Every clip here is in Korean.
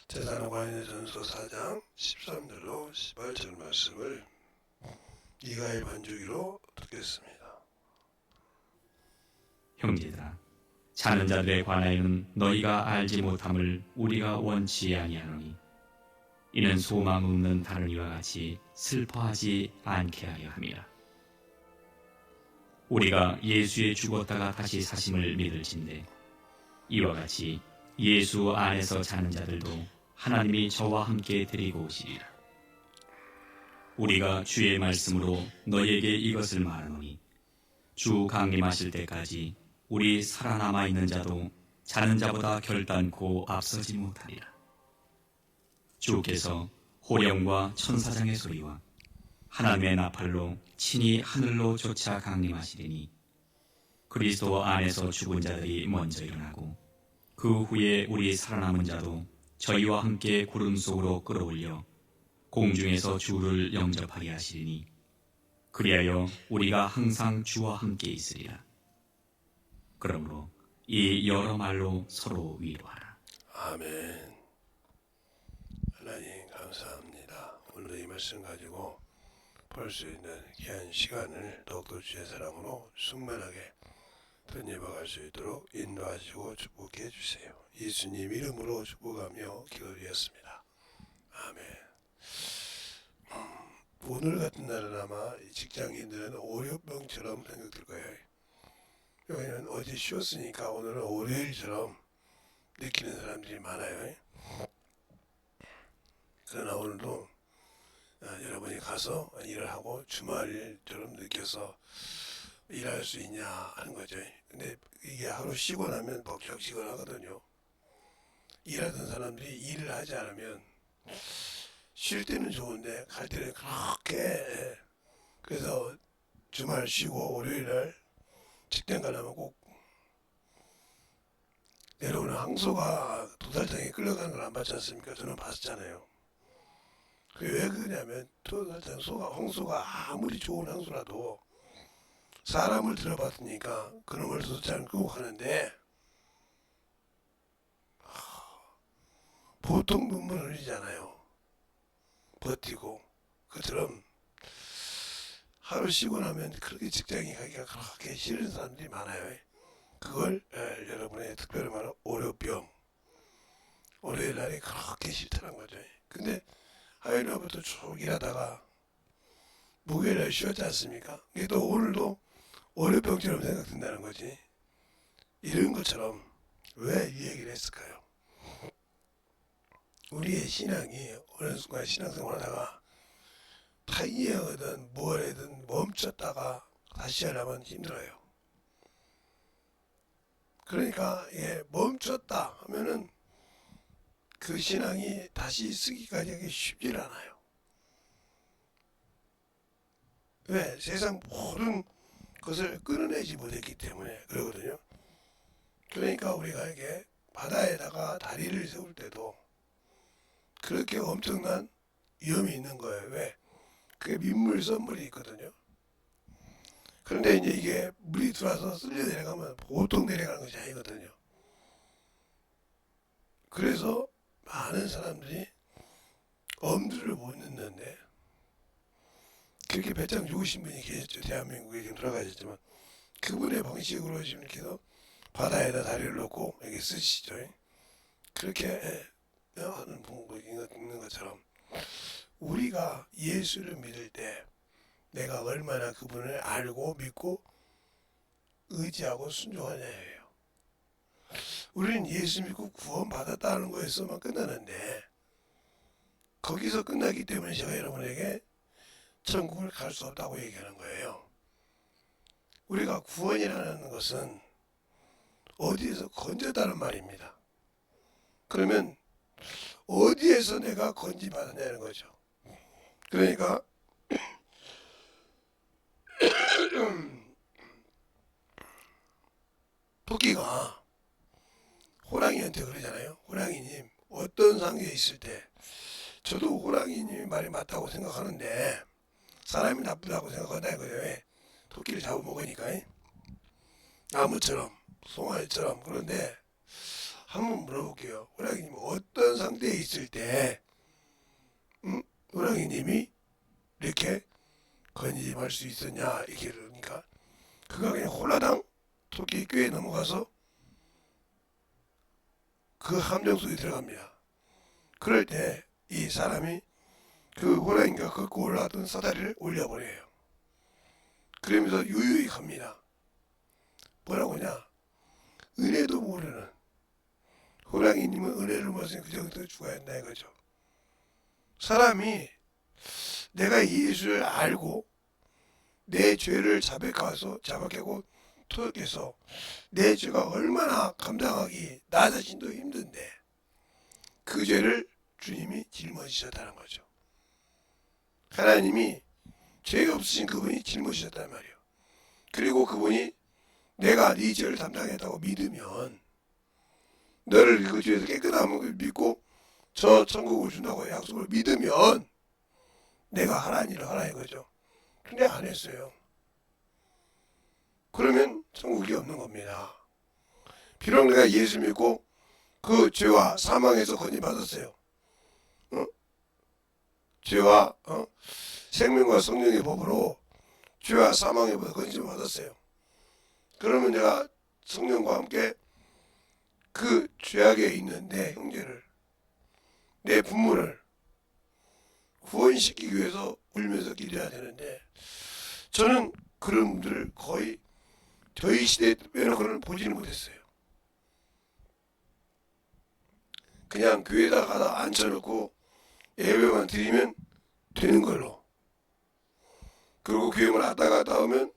제사장관인전서 4장 13절로 18절 말씀을 이가의 반주기로 듣겠습니다. 형제들아, 자는 자들에 관하여는 너희가 알지 못함을 우리가 원치 아니하노니 이는 소망 없는 다른 이와 같이 슬퍼하지 않게 하려 함이라. 우리가 예수의 죽었다가 다시 사심을 믿을진대 이와 같이 예수 안에서 자는 자들도 하나님이 저와 함께 데리고 오시리라. 우리가 주의 말씀으로 너희에게 이것을 말하노니 주 강림하실 때까지 우리 살아남아 있는 자도 자는 자보다 결단코 앞서지 못하리라. 주께서 호령과 천사장의 소리와 하나님의 나팔로 친히 하늘로 쫓아 강림하시리니 그리스도 안에서 죽은 자들이 먼저 일어나고 그 후에 우리 살아남은 자도 저희와 함께 구름 속으로 끌어올려 공중에서 주를 영접하게 하시리니 그리하여 우리가 항상 주와 함께 있으리라. 그러므로 이 여러 말로 서로 위로하라. 아멘. 하나님 감사합니다. 오늘 이 말씀 가지고 볼 수 있는 귀한 시간을 더욱더 주의 사랑으로 충만하게 던져박을 수 있도록 인도하시고 축복해 주세요. 예수님 이름으로 축복하며 기도드렸습니다. 아멘. 오늘 같은 날은 아마 직장인들은 월요병처럼 생각될 거예요. 왜냐면 어제 쉬었으니까 오늘은 월요일처럼 느끼는 사람들이 많아요. 그러나 오늘도 여러분이 가서 일을 하고 주말처럼 느껴서 일할 수 있냐 하는 거죠. 근데 이게 하루 쉬고 나면 벅적지근하거든요. 일하던 사람들이 일을 하지 않으면 쉴 때는 좋은데 갈 때는 그렇게, 그래서 주말 쉬고 월요일날 직장 가려면 꼭 내려오는 항소가 도살장에 끌려가는 걸 안 봤지 않습니까? 저는 봤었잖아요. 그게 왜 그러냐면 도살장 항소가 아무리 좋은 항소라도 사람을 들어봤으니까 그놈을 도살장을 끄고 가는데 보통 눈물 흘리잖아요. 버티고. 그처럼 하루 쉬고 나면 그렇게 직장에 가기가 그렇게 싫은 사람들이 많아요. 그걸 여러분의 특별히 말하는 월요병, 월요일 날이 그렇게 싫다는 거죠. 근데 화요일 날부터 쭉 일하다가 목요일 날 쉬었지 않습니까? 이게 또 오늘도 월요병처럼 생각된다는 거지. 이런 것처럼 왜 이 얘기를 했을까요? 우리의 신앙이 어느 순간 신앙생활 하다가 타이어든 뭐래든 멈췄다가 다시 하려면 힘들어요. 그러니까 멈췄다 하면은 그 신앙이 다시 쓰기까지 하기 쉽질 않아요. 왜? 세상 모든 것을 끊어내지 못했기 때문에 그러거든요. 그러니까 우리가 이게 바다에다가 다리를 세울 때도 그렇게 엄청난 위험이 있는 거예요. 왜? 그게 민물 썰물이 있거든요. 그런데 이제 이게 물이 들어와서 쓸려 내려가면 보통 내려가는 것이 아니거든요. 그래서 많은 사람들이 엄두를 못 넣는데, 그렇게 배짱 좋으신 분이 계셨죠. 대한민국에 지금 돌아가셨지만 그분의 방식으로 지금 이렇게 해서 바다에다 다리를 놓고 이렇게 쓰시죠. 그렇게 하는 분이 있는 것처럼 우리가 예수를 믿을 때 내가 얼마나 그분을 알고 믿고 의지하고 순종하냐예요. 우리는 예수 믿고 구원 받았다는 거에서만 끝나는데 거기서 끝나기 때문에 제가 여러분에게 천국을 갈 수 없다고 얘기하는 거예요. 우리가 구원이라는 것은 어디에서 건졌다는 말입니다. 그러면 어디에서 내가 건지받았냐는 거죠. 그러니까 토끼가 호랑이한테 그러잖아요. 호랑이님, 어떤 상황에 있을 때 저도 호랑이님이 말이 맞다고 생각하는데 사람이 나쁘다고 생각한다 이거예요. 왜? 토끼를 잡아먹으니까 나무처럼 송아지처럼. 그런데 한번 물어볼게요. 호랑이님 어떤 상태에 있을 때 호랑이님이 이렇게 건짐할 수 있었냐 이렇게 그러니까 그가 그냥 홀라당 토끼 꾀에 넘어가서 그 함정 속에 들어갑니다. 그럴 때 이 사람이 그 호랑이가 걷고 올라왔던 사다리를 올려버려요. 그러면서 유유히 갑니다. 뭐라고 하냐? 은혜도 모르는 호랑이님은 은혜를 모르면 그저부터 죽어야 한다 이거죠. 사람이 내가 예수를 알고 내 죄를 자백하고 토독해서 내 죄가 얼마나 감당하기 나 자신도 힘든데 그 죄를 주님이 짊어지셨다는 거죠. 하나님이 죄 없으신 그분이 짊어지셨단 말이에요. 그리고 그분이 내가 네 죄를 담당했다고 믿으면 너를 그 죄에서 깨끗함을 믿고 저 천국을 준다고 약속을 믿으면 내가 하라는 일을 하라 이거죠. 근데 안 했어요. 그러면 천국이 없는 겁니다. 비록 내가 예수 믿고 그 죄와 사망에서 건져받았어요. 죄와 생명과 성령의 법으로 죄와 사망의 법을 건져받았어요. 그러면 내가 성령과 함께 그 죄악에 있는 내 형제를 내 부모를 구원시키기 위해서 울면서 기도해야 되는데 저는 그런 분들을 거의 저희 시대에 빼놓고는 보지는 못했어요. 그냥 교회에다 가다 앉혀놓고 예배만 드리면 되는 걸로, 그리고 교회만 왔다 갔다 하면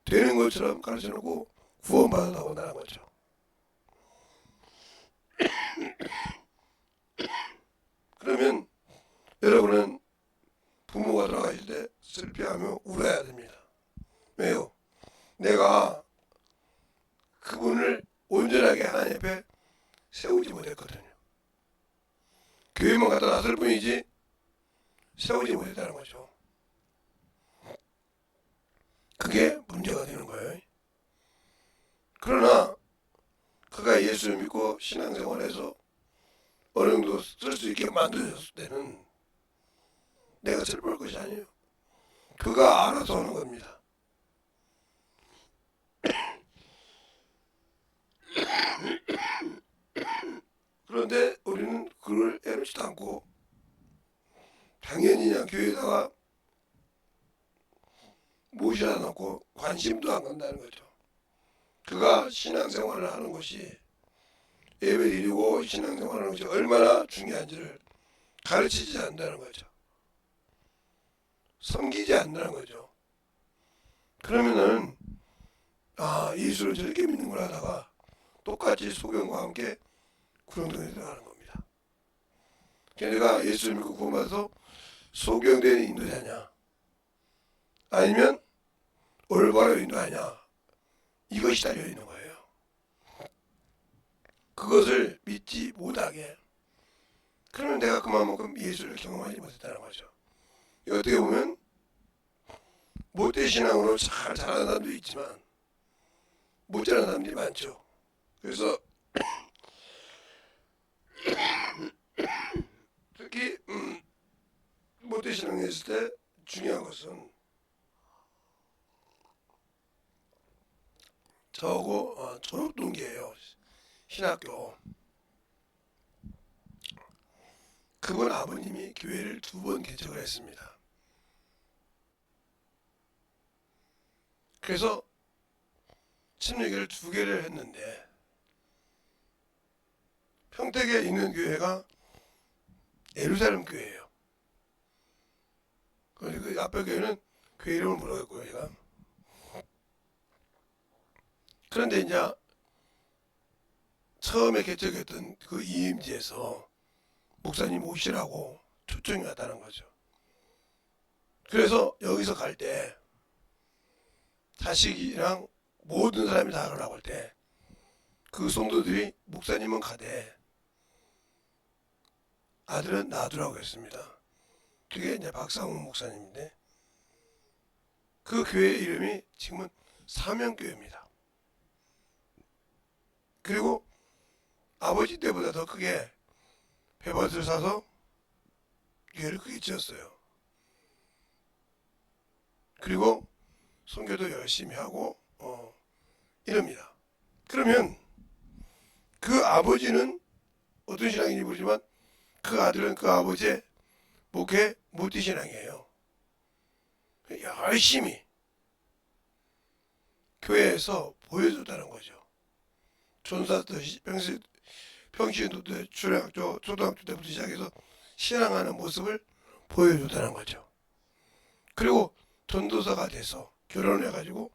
되는 것처럼 가르쳐놓고 구원받으라고 한다는 거죠. 그러면 여러분은 부모가 돌아가실 때 슬퍼하며 울어야 됩니다. 왜요? 내가 그분을 온전하게 하나님 앞에 세우지 못했거든요. 교회만 갔다 왔을 뿐이지 세우지 못했다는 거죠. 그게 문제가 되는 거예요. 그러나 그가 예수를 믿고 신앙생활에서 어느 정도 쓸 수 있게 만들어졌을 때는 내가 슬퍼할 것이 아니에요. 그가 알아서 하는 겁니다. 그런데 우리는 그걸 애놓지도 않고 당연히 그냥 교회에다가 모셔다 놓고 관심도 안 간다는 거죠. 그가 신앙생활을 하는 것이 예배 드리고 신앙생활을 하는 것이 얼마나 중요한지를 가르치지 않는다는 거죠. 섬기지 않는다는 거죠. 그러면은 예수를 저렇게 믿는구나 하다가 똑같이 소경과 함께 구렁텅이에 들어가는 겁니다. 걔네가 예수를 믿고 구원받아서 소경되는 인도자냐 아니면 올바로 인도하냐 이것이 달려있는 거예요. 그것을 믿지 못하게 그러면 내가 그만큼 예수를 경험하지 못했다는 거죠. 어떻게 보면 모태신앙으로 잘 자라는 사람도 있지만 못 자라는 사람들이 많죠. 그래서 특히 모태신앙에 있을 때 중요한 것은 저하고 졸업 동기예요. 신학교. 그분 아버님이 교회를 2번 개척을 했습니다. 그래서 침례교회를 2개를 했는데 평택에 있는 교회가 예루살렘 교회예요. 그 앞에 교회는 교회 이름을 모르겠고요, 제가. 그런데 이제 처음에 개척했던 그 이임지에서 목사님 오시라고 초청이 왔다는 거죠. 그래서 여기서 갈 때 자식이랑 모든 사람이 다 가라고 할 때 그 성도들이 목사님은 가되 아들은 놔두라고 했습니다. 그게 이제 박상훈 목사님인데 그 교회 이름이 지금은 사명교회입니다. 그리고 아버지 때보다 더 크게 배밭을 사서 교회를 크게 지었어요. 그리고 선교도 열심히 하고 이럽니다. 그러면 그 아버지는 어떤 신앙인지 모르지만 그 아들은 그 아버지의 목회 모태신앙이에요. 열심히 교회에서 보여줬다는 거죠. 전사 때 평신도 때 초등학교 때부터 시작해서 신앙하는 모습을 보여줬다는 거죠. 그리고 전도사가 돼서 결혼해가지고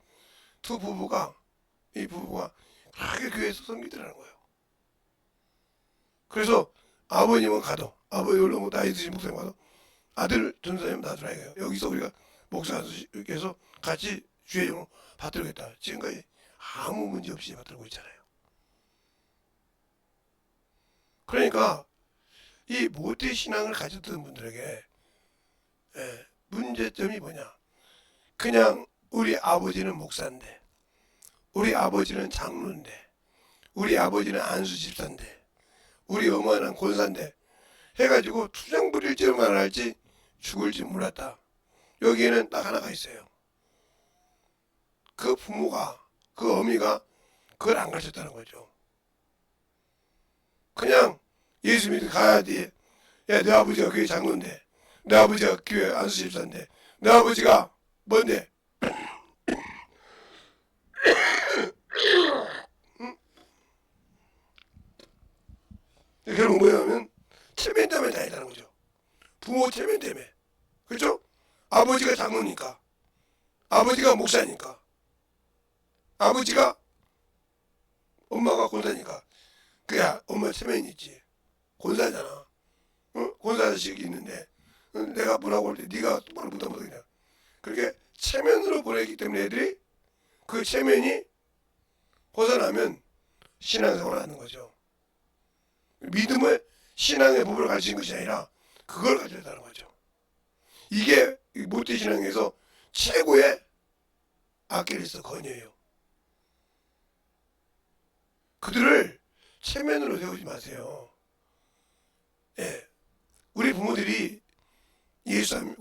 이 부부가 크게 교회에서 섬기더라는 거예요. 그래서 아버님은 가도 아버지 올라오고 나이 드신 목사님 가도 아들 전도사님 놔두라 이거예요. 여기서 우리가 목사께서 같이 주의를 받들겠다. 지금까지 아무 문제 없이 받들고 있잖아요. 그러니까 이 모태 신앙을 가졌던 분들에게 문제점이 뭐냐? 그냥 우리 아버지는 목사인데, 우리 아버지는 장로인데, 우리 아버지는 안수 집사인데, 우리 어머니는 권사인데 해가지고 투정 부릴 줄만 알지 죽을지 몰랐다. 여기에는 딱 하나가 있어요. 그 부모가, 그 어미가 그걸 안 가르쳤다는 거죠. 그냥 예수 믿고 가야지. 야, 내 아버지가 교회 장로인데, 내 아버지가 교회 안수 집사인데, 내 아버지가 뭔데? 결국 뭐냐면 체면 때문에 다니다는 거죠. 부모 체면 때문에. 그렇죠? 아버지가 장로니까, 아버지가 목사니까, 아버지가 엄마가 권사니까 그야 엄마 체면이 있지. 권사잖아. 권사 자식이 있는데 내가 뭐라고 할 때 네가 똑바로 못하면 그렇게 체면으로 보내기 때문에 애들이 그 체면이 벗어나면 신앙생활을 하는 거죠. 믿음을 신앙의 법을 가르치는 것이 아니라 그걸 가져다는 거죠. 이게 모태신앙에서 최고의 아킬레스 건이에요. 그들을 체면으로 세우지 마세요. 예, 우리 부모들이 예수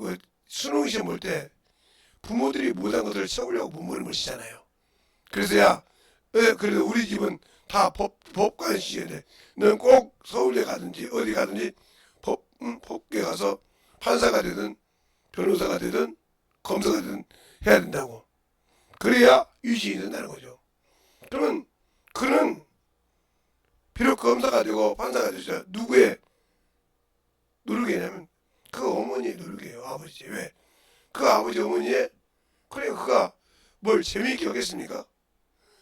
수능 시험 볼 때 부모들이 못한 것들을 채우려고 부모를 모시잖아요. 그래서 그래도 우리 집은 다 법관시인데 너는 꼭 서울대 가든지 어디 가든지 법계 가서 판사가 되든 변호사가 되든 검사가 되든 해야 된다고. 그래야 유지이 된다는 거죠. 그러면 그는 비록 검사가 되고 판사가 되죠. 누구의 노력이냐면 그 어머니의 노력이에요. 아버지. 왜? 그 아버지 어머니의 그래 그가 뭘 재미있게 하겠습니까?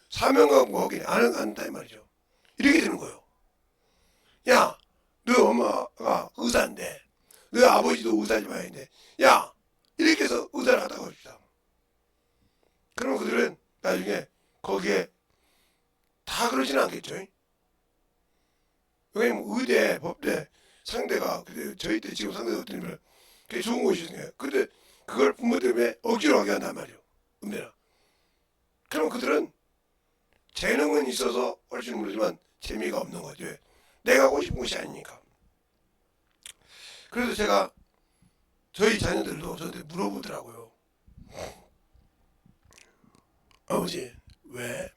사명감과 하긴 안 한다 이 말이죠. 이렇게 되는 거예요. 야, 너 엄마가 의사인데, 너 아버지도 의사지만인데, 야, 이렇게 해서 의사를 하다가 봅시다. 그러면 그들은 나중에 거기에 다 그러지는 않겠죠. 왜냐면 의대, 법대 상대가 저희 때 지금 상대가 어떠냐면 그게 좋은 곳이거든요. 근데 그걸 부모 때문에 억지로 하게 한단 말이에요. 음대나. 그럼 그들은 재능은 있어서 할지는 모르지만 재미가 없는 거죠. 내가 하고 싶은 것이 아니니까. 그래서 제가 저희 자녀들도 저한테 물어보더라고요. 아버지, 왜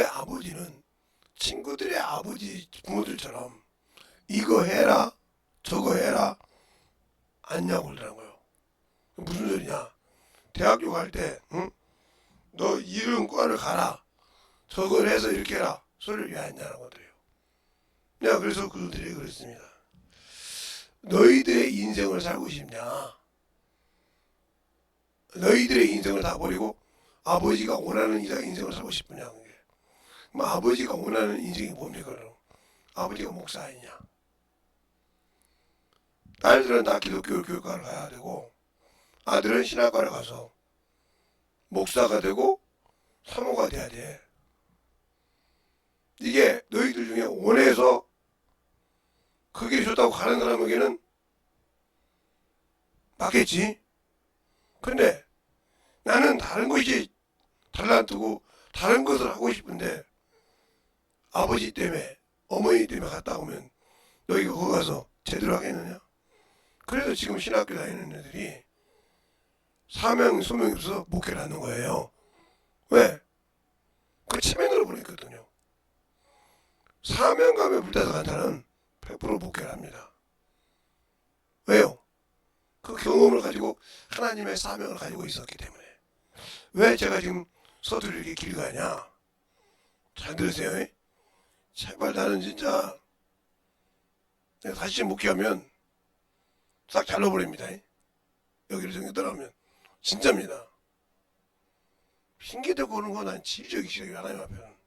아버지는 친구들의 아버지 부모들처럼 이거 해라 저거 해라 안냐고 그러더라고요. 무슨 소리냐? 대학교 갈 때 너 이런 과를 가라 저걸 해서 이렇게 해라 소리를 왜 하냐는 거더래요. 내가 그래서 그들에게 그랬습니다. 너희들의 인생을 살고 싶냐? 너희들의 인생을 다 버리고 아버지가 원하는 인생을 살고 싶으냐? 그럼 아버지가 원하는 인생이 뭡니까? 그럼 아버지가 목사 아니냐? 딸들은 다 기독교 교육과를 가야 되고 아들은 신학과를 가서 목사가 되고 사모가 돼야 돼. 이게 너희들 중에 원해서 그게 좋다고 가는 사람에게는 맞겠지. 근데 나는 다른 것이 달란트고 다른 것을 하고 싶은데 아버지 때문에 어머니 때문에 갔다 오면 너희가 거기 가서 제대로 하겠느냐? 그래서 지금 신학교 다니는 애들이 사명 소명이 없어서 목회를 하는 거예요. 왜? 그 체면으로 보냈거든요. 사명감에 불타서 간 자는 100% 목회를 합니다. 왜요? 그 경험을 가지고 하나님의 사명을 가지고 있었기 때문에. 왜 제가 지금 서두를 이렇게 길게 가냐? 잘 들으세요. 제발 나는 진짜 내가 다시 목회하면 싹 잘라버립니다. 여기를 정해 떠나면 진짜입니다. 핑계대고 오는 건 난 지휘적이 싫어요. 하나님 앞에는.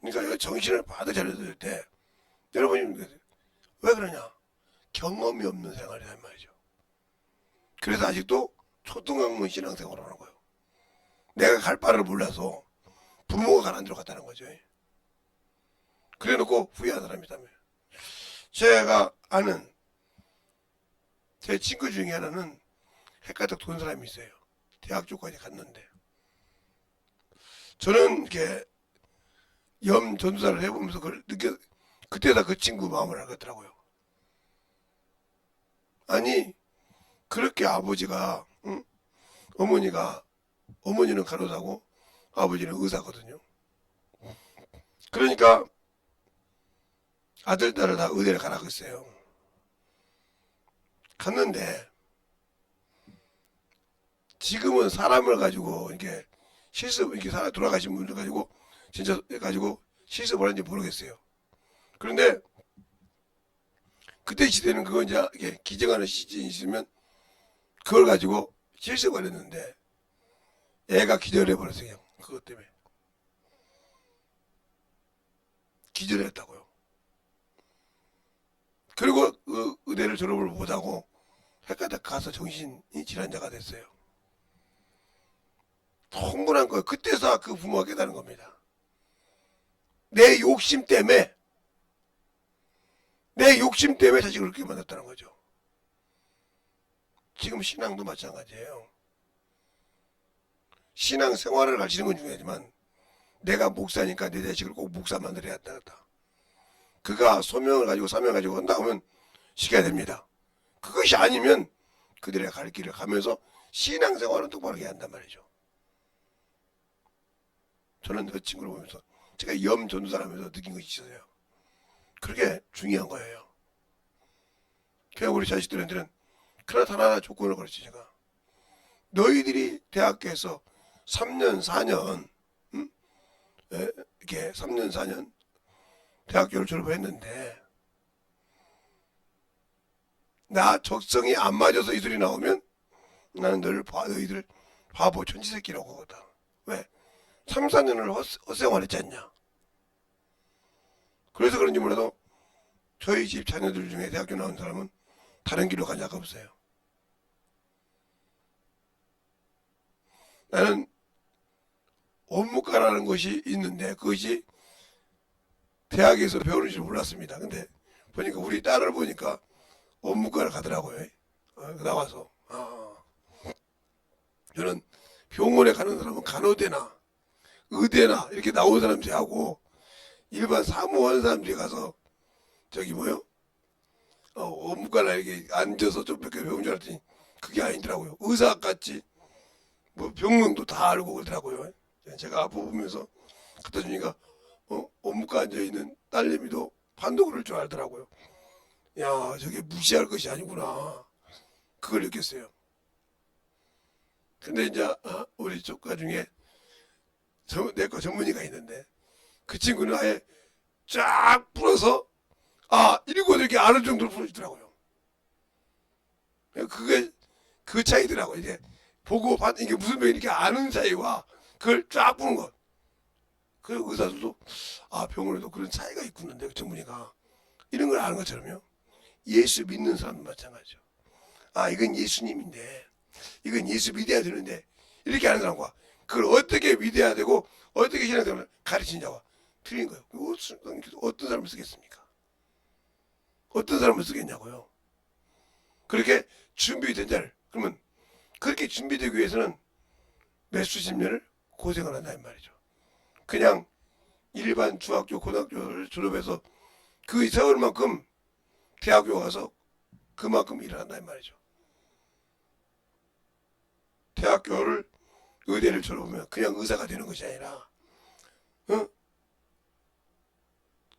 그러니까 정신을 바로 차려들 때 여러분이 왜 그러냐? 경험이 없는 생활이란 말이죠. 그래서 아직도 초등학문 신앙생활을 하는 거예요. 내가 갈 바를 몰라서 부모가 가는 대로 갔다는 거죠. 그래 놓고 후회한 사람이 있다며. 제가 아는 제 친구 중에 하나는 핵가득 돈 사람이 있어요. 대학 쪽까지 갔는데 저는 이렇게 염 전도사를 해보면서 그걸 그때다 그 친구 마음을 알겠더라고요. 아니 그렇게 아버지가 응? 어머니는 간호사고 아버지는 의사거든요. 그러니까 아들 딸을 다 의대를 가라고 했어요. 갔는데 지금은 사람을 가지고 이렇게 실습 이렇게 돌아가신 분들 가지고 진짜 가지고 실습을 하는지 모르겠어요. 그런데 그때 시대는 그거 이제 이렇게 기증하는 시즌이 있으면 그걸 가지고 실습을 했는데 애가 기절해 버렸어요. 그냥 그것 때문에 기절했다고요. 그리고 그 의대를 졸업을 못하고 헷갈려 가서 정신이 질환자가 됐어요. 흥분한 거예요. 그때서 그 부모가 깨달은 겁니다. 내 욕심 때문에 자식을 그렇게 만났다는 거죠. 지금 신앙도 마찬가지예요. 신앙 생활을 가르치는 건 중요하지만 내가 목사니까 내 자식을 꼭 목사 만들어야 한다. 그가 소명을 가지고 사명을 가지고 한다 하면 시켜야 됩니다. 그것이 아니면 그들의 갈 길을 가면서 신앙 생활은 똑바로 해야 한단 말이죠. 저는 그 친구를 보면서 제가 염 전도사라면서 느낀 것이 있어요. 그게 중요한 거예요. 그냥 우리 자식들한테는 하나 조건을 걸었지 제가. 너희들이 대학교에서 3년 4년 이렇게 3년 4년 대학교를 졸업했는데 나 적성이 안 맞아서 이 소리 나오면 나는 너희들 바보 천지새끼라고 하거든. 왜? 3, 4년을 헛생활했지 않냐. 그래서 그런지 몰라도 저희 집 자녀들 중에 대학교 나온 사람은 다른 길로 간 자가 없어요. 나는 원무과라는 것이 있는데 그것이 대학에서 배우는 줄 몰랐습니다. 근데 보니까 우리 딸을 보니까 원무과를 가더라고요. 나와서. 저는 병원에 가는 사람은 간호대나 의대나 이렇게 나온 사람들이 하고 일반 사무하는 사람들이 가서 저기 원무과나 이렇게 앉아서 좀 몇 개 배운 줄 알았더니 그게 아니더라고요. 의사같이 뭐 병명도 다 알고 그러더라고요. 제가 아파 보면서 갖다 주니까 원무과 앉아있는 딸내미도 판독을 할 줄 알더라고요. 야 저게 무시할 것이 아니구나. 그걸 느꼈어요. 근데 이제 우리 조카 중에 내과 전문의가 있는데 그 친구는 아예 쫙 풀어서 읽어도 이렇게 아는 정도로 풀어주더라고요. 그게 그 차이더라고요. 이제 보고 이게 무슨 병이 이렇게 아는 차이와 그걸 쫙 푸는 것. 그 의사들도 병원에도 그런 차이가 있구나. 내 전문의가 이런 걸 아는 것처럼요. 예수 믿는 사람도 마찬가지죠. 이건 예수님인데 이건 예수 믿어야 되는데 이렇게 하는 사람과 그걸 어떻게 믿어야 되고 어떻게 신앙생활을 가르치는 자와 틀린 거예요. 어떤 사람을 쓰겠습니까? 어떤 사람을 쓰겠냐고요. 그렇게 준비된 자를 그러면 그렇게 준비되기 위해서는 몇 수십 년을 고생을 한다 이 말이죠. 그냥 일반 중학교 고등학교를 졸업해서 그 세월만큼 대학교 가서 그만큼 일을 한다 이 말이죠. 대학교를 의대를 졸업하면 그냥 의사가 되는 것이 아니라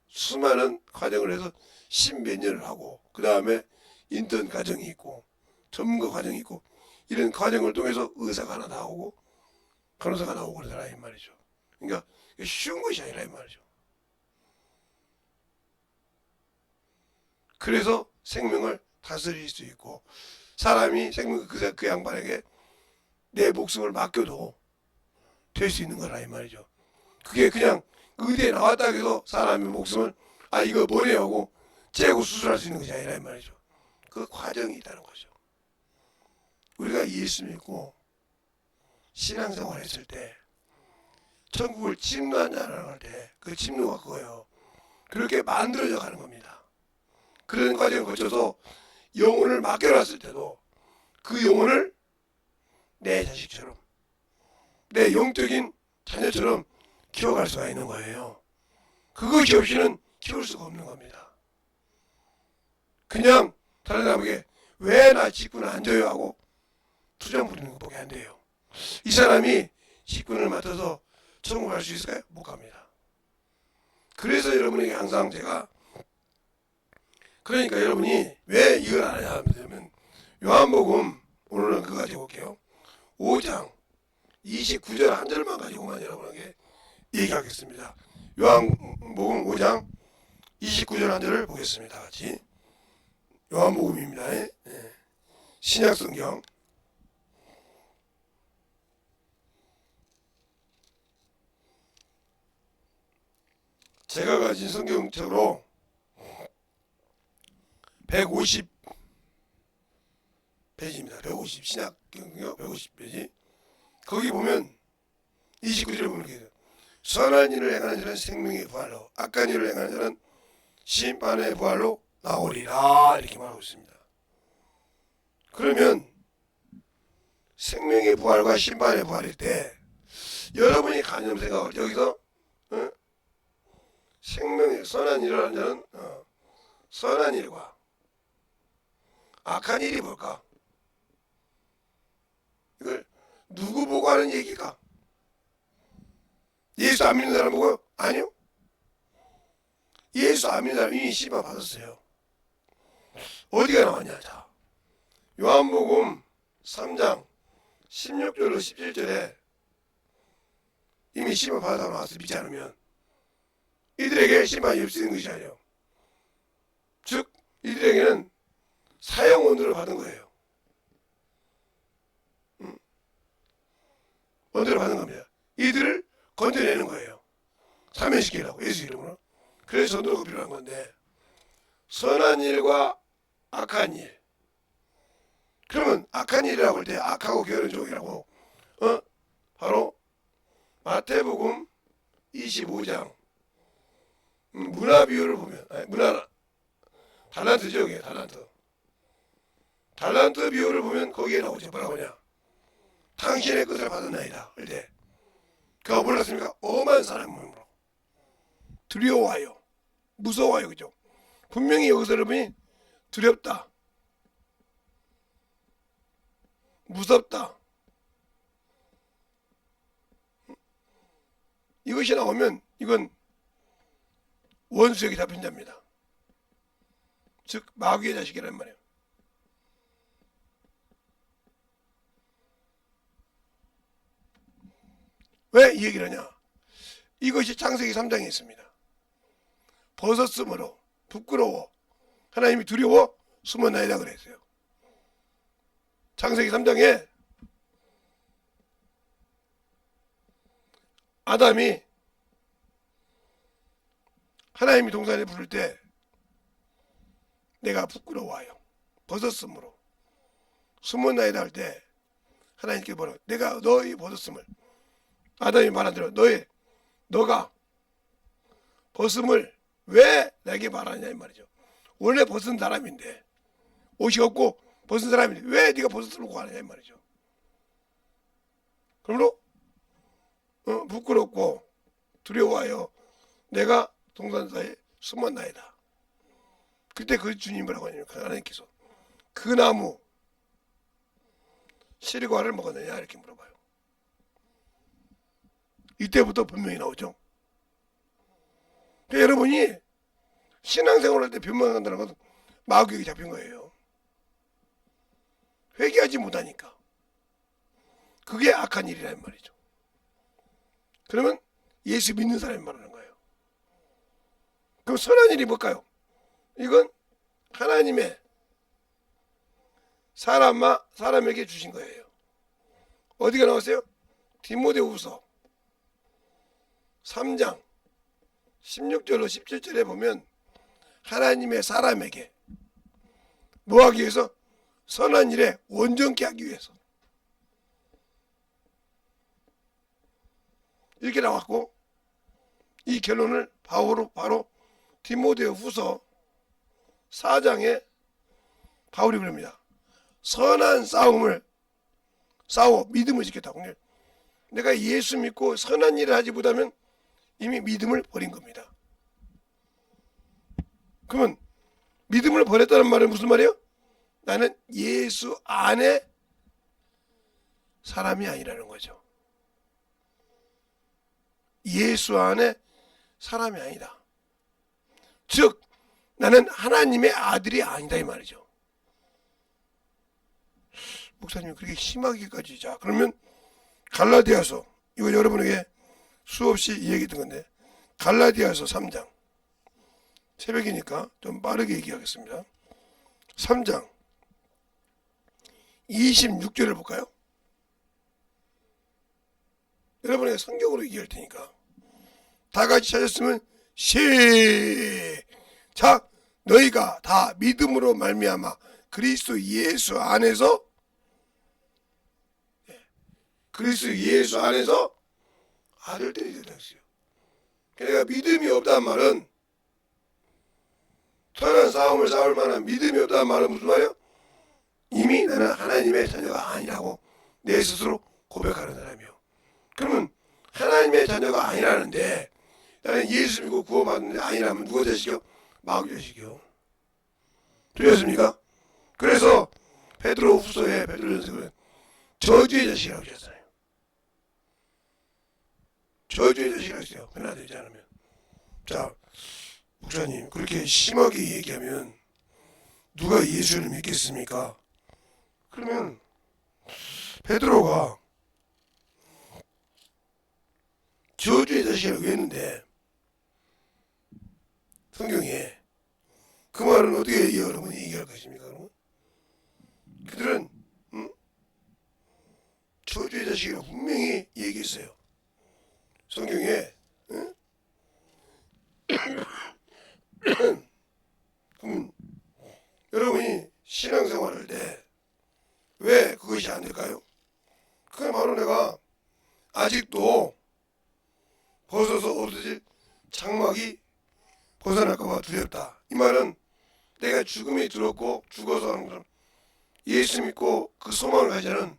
수많은 과정을 해서 십몇 년을 하고 그 다음에 인턴 과정이 있고 전문가 과정이 있고 이런 과정을 통해서 의사가 하나 나오고 간호사가 나오고 그러더라 이 말이죠. 그러니까 쉬운 것이 아니라 이 말이죠. 그래서 생명을 다스릴 수 있고 사람이 생명 그 양반에게 내 목숨을 맡겨도 될 수 있는 거라 이 말이죠. 그게 그냥 의대에 나왔다 해서 사람의 목숨을 이거 뭐네 하고 째고 수술할 수 있는 것이 아니라 이 말이죠. 그 과정이 있다는 거죠. 우리가 예수 믿고 신앙생활 했을 때 천국을 침노하냐라고 할 때 그 침노가 그거예요. 그렇게 만들어져 가는 겁니다. 그런 과정을 거쳐서 영혼을 맡겨놨을 때도 그 영혼을 내 자식처럼 내 영적인 자녀처럼 키워갈 수가 있는 거예요. 그것이 없이는 키울 수가 없는 겁니다. 그냥 다른 사람에게 왜 나 직분을 안 줘요 하고 투정 부리는 것밖에 안 돼요. 이 사람이 직분을 맡아서 천국 갈 수 있을까요? 못 갑니다. 그래서 여러분에게 항상 제가 그러니까 여러분이 왜 이걸 안 하냐 하면 요한복음 오늘은 그거 가지고 올게요. 5장 29절 한 절만 가지고만 여러분에게 얘기하겠습니다. 요한복음 5장 29절 한 절을 보겠습니다. 같이 요한복음입니다. 신약성경 제가 가진 성경책으로 150페이지입니다. 150 신약성경 150페이지 거기 보면 29절에 보면 이렇게 돼요. 선한 일을 행하는 자는 생명의 부활로 악한 일을 행하는 자는 심판의 부활로 나오리라 이렇게 말하고 있습니다. 그러면 생명의 부활과 심판의 부활일 때 여러분이 가진 생각을 여기서 생명의 선한 일을 하는 자는 선한 일과 악한 일이 뭘까? 이걸 누구 보고 하는 얘기가? 예수 안 믿는 사람 보고? 아니요. 예수 안 믿는 사람 이미 심판 받았어요. 어디가 나왔냐? 자, 요한복음 3장 16절로 17절에 이미 심판 받아 나와서 믿지 않으면 이들에게 심판이 없어지는 것이 아니에요. 즉 이들에게는 사형 언도를 받은 거예요. 언도를 받은 겁니다. 이들을 건져내는 거예요. 사면시키라고 예수 이름으로. 그래서 전도가 필요한 건데 선한 일과 악한 일. 그러면 악한 일이라고 할 때 악하고 게으른 종이라고 바로 마태복음 25장 문화 비유를 보면 문화 달란트죠. 이게 달란트 비유를 보면 거기에 나오죠. 뭐라고 하냐? 당신의 것을 받았나이다 할 때 그가 몰랐습니까? 엄한 사람으로 두려워요. 무서워요. 그죠? 분명히 여기서 여러분이 두렵다. 무섭다. 이것이 나오면 이건 원수에게 잡힌 자입니다. 즉 마귀의 자식이란 말이에요. 왜 이 얘기를 하냐? 이것이 창세기 3장에 있습니다. 벗었으므로 부끄러워 하나님이 두려워 숨었나이다 그랬어요. 창세기 3장에 아담이 하나님이 동산에 부를 때 내가 부끄러워요. 벗었으므로 숨었나이다 할 때 하나님께 뭐라 내가 너의 벗었음을 아담이 말한 대로 너가 벗음을 왜 내게 말하냐 이 말이죠. 원래 벗은 사람인데 옷이 없고 벗은 사람인데 왜 네가 벗었음을 구하느냐 이 말이죠. 그러므로 부끄럽고 두려워하여 내가 동산사에 숨었나이다. 그때 그 주님 뭐라고 하냐면 하나님께서 그 나무 실과를 먹었느냐 이렇게 물어봐요. 이때부터 분명히 나오죠. 그러니까 여러분이 신앙생활 할 때 변명한다는 것은 마귀에게 잡힌 거예요. 회개하지 못하니까. 그게 악한 일이라는 말이죠. 그러면 예수 믿는 사람이 말하는 거예요. 그럼 선한 일이 뭘까요? 이건 하나님의 사람에게 주신 거예요. 어디가 나왔어요? 디모데후서 3장 16절로 17절에 보면 하나님의 사람에게 뭐하기 위해서? 선한 일에 온전케 하기 위해서 이렇게 나왔고, 이 결론을 바로 디모데후서 4장에 바울이 그럽니다. 선한 싸움을 싸워 믿음을 지켰다고. 내가 예수 믿고 선한 일을 하지 못하면 이미 믿음을 버린 겁니다. 그러면 믿음을 버렸다는 말은 무슨 말이에요? 나는 예수 안에 사람이 아니라는 거죠. 예수 안에 사람이 아니다. 즉 나는 하나님의 아들이 아니다 이 말이죠. 목사님 그렇게 심하게까지. 자 그러면 갈라디아서, 이거 여러분에게 수없이 얘기했던 건데 갈라디아서 3장, 새벽이니까 좀 빠르게 얘기하겠습니다. 3장 26절을 볼까요? 여러분에게 성경으로 얘기할 테니까 다 같이 찾았으면 시작. 너희가 다 믿음으로 말미암아 그리스도 예수 안에서 아들들이 되다 했어요. 그러니까 믿음이 없다는 말은, 선한 싸움을 싸울 만한 믿음이 없다는 말은 무슨 말이에요? 이미 나는 하나님의 자녀가 아니라고 내 스스로 고백하는 사람이요. 그러면 하나님의 자녀가 아니라는데 나는 예수 믿고 구원받는데 아니라면 누가 자식이요? 마귀 자식이요. 들렸습니까? 그래서 베드로후서에 베드로전서는 저주의 자식이라고 했잖아요. 저주의 자식이라고 했어요. 변화되지 않으면. 자, 목사님 그렇게 심하게 얘기하면 누가 예수를 믿겠습니까? 그러면 베드로가 저주의 자식이라고 했는데 성경에 그 말은 어떻게 여러분이 얘기할 것입니까? 그러면? 그들은 저주의 자식이라고 분명히 얘기했어요. 성경에. 그럼 여러분이 신앙생활할 때 왜 그것이 안 될까요? 그게 바로 내가 아직도 벗어서 없어질 장막이 벗어날까봐 두렵다. 이 말은 내가 죽음이 들었고 죽어서 하는 것처럼 예수 믿고 그 소망을 가지는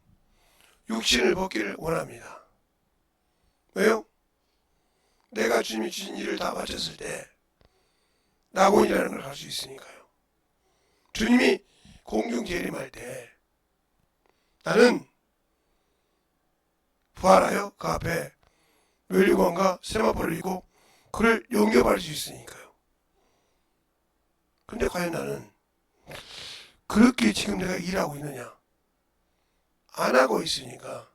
육신을 벗기를 원합니다. 왜요? 내가 주님이 주신 일을 다 마쳤을 때 낙원이라는 걸 할 수 있으니까요. 주님이 공중 재림할 때 나는 부활하여 그 앞에 멸류관과 세마포를 이고 그를 영접할 수 있으니까요. 근데 과연 나는 그렇게 지금 내가 일하고 있느냐? 안 하고 있으니까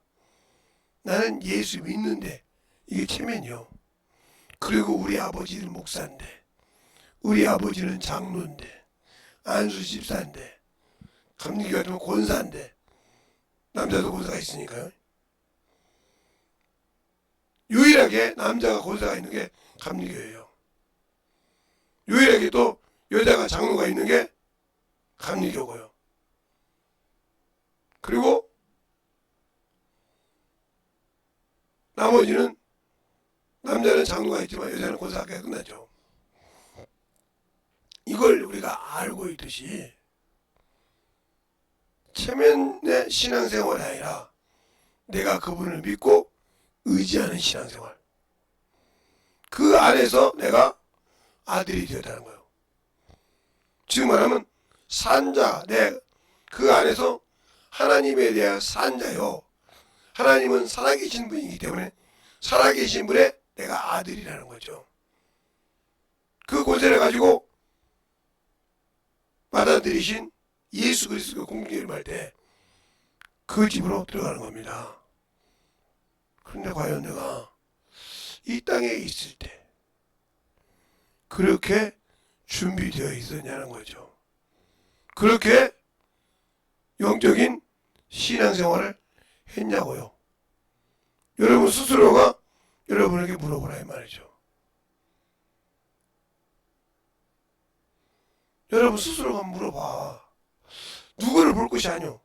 나는 예수 믿는데 이게 체면이요. 그리고 우리 아버지는 목사인데, 우리 아버지는 장로인데, 안수 집사인데, 감리교 같으면 권사인데, 남자도 권사가 있으니까요. 유일하게 남자가 권사가 있는 게 감리교예요. 유일하게 또 여자가 장로가 있는 게 감리교고요. 그리고 나머지는 남자는 장로가 있지만 여자는 권사가 끝나죠. 이걸 우리가 알고 있듯이 체면의 신앙생활이 아니라 내가 그분을 믿고 의지하는 신앙생활. 그 안에서 내가 아들이 되었다는 거예요. 지금 말하면 산자, 내 그 안에서 하나님에 대한 산자요. 하나님은 살아계신 분이기 때문에 살아계신 분의 내가 아들이라는 거죠. 그 권세를 가지고 받아들이신 예수 그리스도가 공중에 할 때 그 집으로 들어가는 겁니다. 그런데 과연 내가 이 땅에 있을 때 그렇게 준비되어 있었냐는 거죠. 그렇게 영적인 신앙생활을 했냐고요. 여러분 스스로가 여러분에게 물어보라 이 말이죠. 여러분 스스로가 물어봐. 누구를 볼 것이 아니오.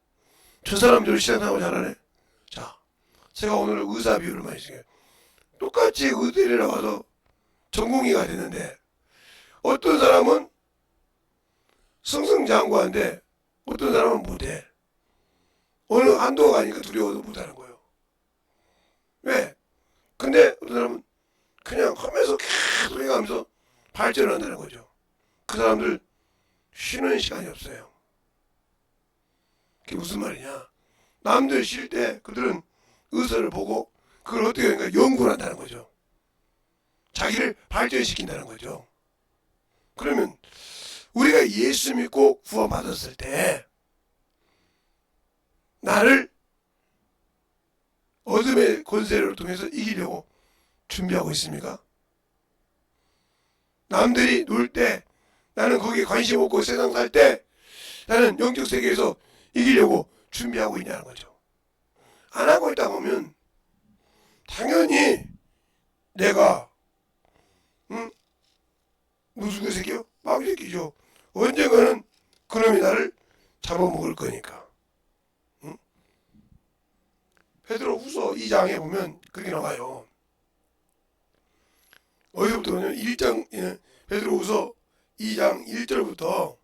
저 사람 저 신앙생활 잘하네. 자, 제가 오늘 의사 비유를 많이 쓰게요. 똑같이 의대를 나와서 전공의가 됐는데 어떤 사람은 승승장구한데 어떤 사람은 못해. 어느 한도가 가니까 두려워서 못하는 거예요. 왜? 근데 어떤 사람은 그냥 하면서 계속 해가면서 발전을 한다는 거죠. 그 사람들 쉬는 시간이 없어요. 그게 무슨 말이냐? 남들 쉴 때 그들은 의사를 보고 그걸 어떻게 하니까 연구를 한다는 거죠. 자기를 발전시킨다는 거죠. 그러면 우리가 예수 믿고 구원받았을 때 나를 어둠의 권세를 통해서 이기려고 준비하고 있습니까? 남들이 놀 때 나는 거기에 관심 없고 세상 살 때 나는 영적 세계에서 이기려고 준비하고 있냐는 거죠. 안 하고 있다 보면 당연히 내가 무슨 그 새끼요? 마귀 새끼죠. 언젠가는 그놈이 나를 잡아먹을 거니까. 베드로후서 2장에 보면 그렇게 나와요. 어디서부터 보면 1장 베드로후서 2장 1절부터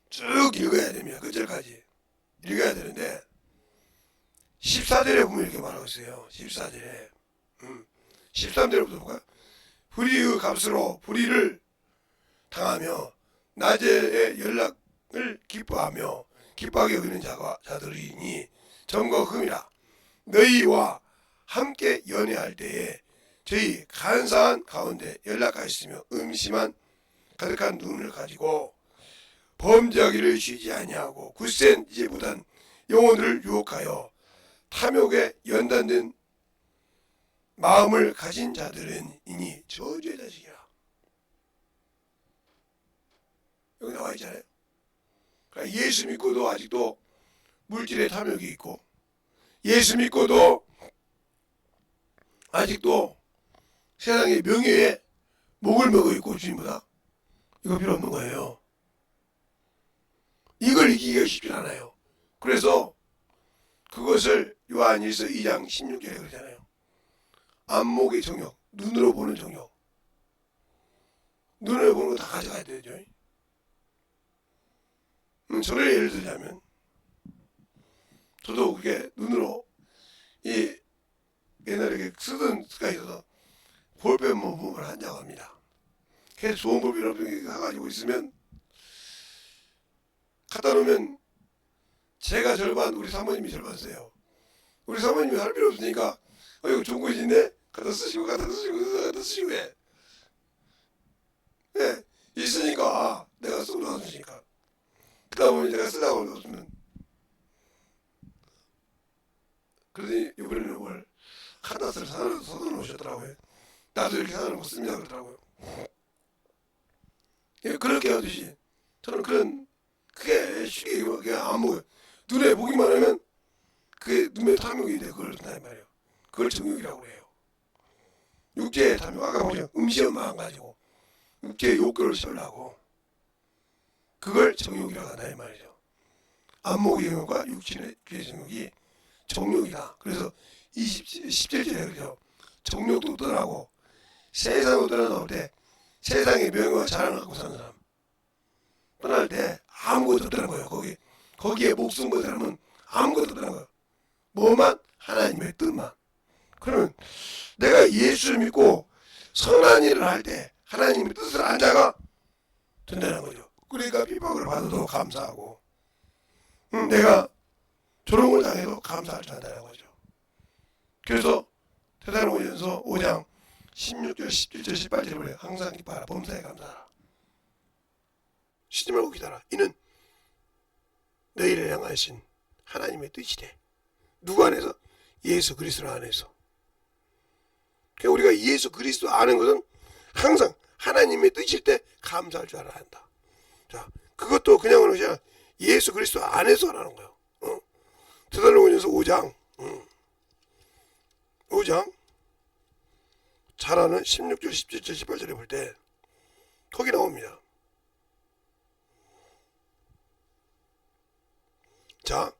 쭉 읽어야 됩니다. 끝절까지 읽어야 되는데 14절에 보면 이렇게 말하고 있어요. 14절에 13절부터 볼까요? 불의의 값으로 불의를 당하며 낮에 연락을 기뻐하게 여기는 자들이니 점과 흠이라. 너희와 함께 연애할 때에 저희 간사한 가운데 연락하였으며 음심한 가득한 눈을 가지고 범죄하기를 쉬지 아니하고 굳센 이제보단 영혼을 유혹하여 탐욕에 연단된 마음을 가진 자들은 이니 저주의 자식이라. 여기 나와 있잖아요. 그러니까 예수 믿고도 아직도 물질의 탐욕이 있고 예수 믿고도 아직도 세상의 명예에 목을 먹어 있고 주님보다 이거 필요 없는 거예요. 이걸 이기기가 쉽지 않아요. 그래서 그것을 요한일서 2장 16절에 그러잖아요. 안목의 정욕, 눈으로 보는 정욕. 눈으로 보는 거 다 가져가야 되죠. 저를 예를 들자면 저도 그게 눈으로 이 옛날에 이렇게 쓰던 습관이 있어서 볼펜 모음을 한다고 합니다. 그래서 좋은 볼펜을 가지고 있으면 갖다 놓으면 제가 절반 우리 사모님이 절반 써요. 우리 사모님이 할 필요 없으니까 이거 좋은 것인데 갖다 쓰시고 해. 네, 있으니까 내가 쓰고 나왔으니까 그 다음에 내가 쓰다가 없으면 그러더니 이번에는 뭘 카다스를 사다 놓으셨더라고요. 나도 이렇게 사다 놓고 씁니다 그러더라고요. 예, 그렇게 하듯이 저는 그게 쉽게 안 먹어요. 눈에 보기만 하면 그게 눈에 탐욕이 돼. 그걸 한단 말이에요. 그걸 정욕이라고 해요. 육체의 탐욕. 아까 보죠. 음식은 마음가지고 육체의 욕구를 채우려고 그걸 정욕이라고 한다 이 말이죠. 안목의 정욕과 육체의 정욕이 정욕이다. 그래서 17절에 그러죠. 정욕도 떠나고 세상으로 떠나올 때 세상의 명예와 자랑을 갖고 사는 사람 떠날 때 아무것도 없다는 거예요. 거기에 목숨 건 사람은 아무것도 없다는 거예요. 뭐만? 하나님의 뜻만. 그러면 내가 예수 믿고 선한 일을 할 때 하나님의 뜻을 안 자가 된다는 거죠. 그러니까 핍박을 받아도 감사하고 내가 조롱을 당해도 감사할 줄 안다는 거죠. 그래서 데살로니가서 5장 16절, 17절, 18절에 보면 항상 기뻐하라, 범사에 감사하라. 쉬지 말고 기다라. 이는 너희를 향하신 하나님의 뜻이래. 누구 안에서? 예수 그리스도 안에서. 그러니까 우리가 예수 그리스도 아는 것은 항상 하나님의 뜻일 때 감사할 줄 알아야 한다. 자, 그것도 그냥 하는 것이 아니라 예수 그리스도 안에서 하라는 거예요. 데살로니가서 5장 5장 잘하는 16절, 17절, 18절에 볼 때 거기 나옵니다. 자,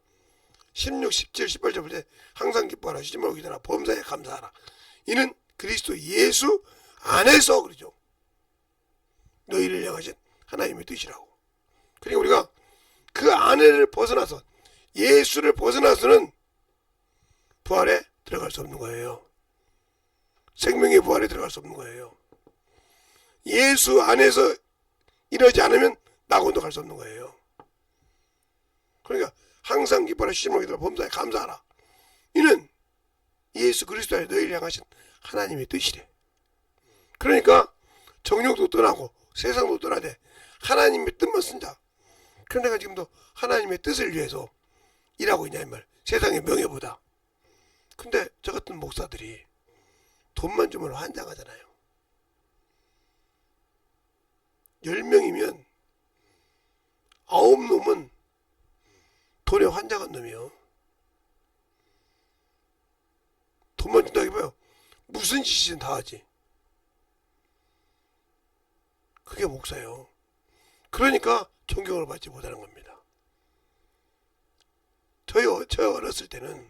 16, 17, 18절 볼 때 항상 기뻐하라, 쉬지 말고 기다라, 범사에 감사하라. 이는 그리스도 예수 안에서 그러죠. 너희를 향하신 하나님의 뜻이라고. 그러니까 우리가 그 안에를 벗어나서 예수를 벗어나서는 부활에 들어갈 수 없는 거예요. 생명의 부활에 들어갈 수 없는 거예요. 예수 안에서 이러지 않으면 낙원도 갈 수 없는 거예요. 그러니까 항상 기뻐하라, 쉬지 말고 기다라, 범사에 감사하라. 이는 예수 그리스도 안에 너희를 향하신 하나님의 뜻이래. 그러니까 정욕도 떠나고 세상도 떠나되 하나님의 뜻만 쓴다. 그런 내가 지금도 하나님의 뜻을 위해서 일하고 있냐 이 말. 세상의 명예보다. 근데 저 같은 목사들이 돈만 주면 환장하잖아요. 10명이면 9놈은 돈에 환장한 놈이요. 돈만 준다고 해봐요. 무슨 짓이든 다 하지. 그게 목사예요. 그러니까 존경을 받지 못하는 겁니다. 저 어렸을 때는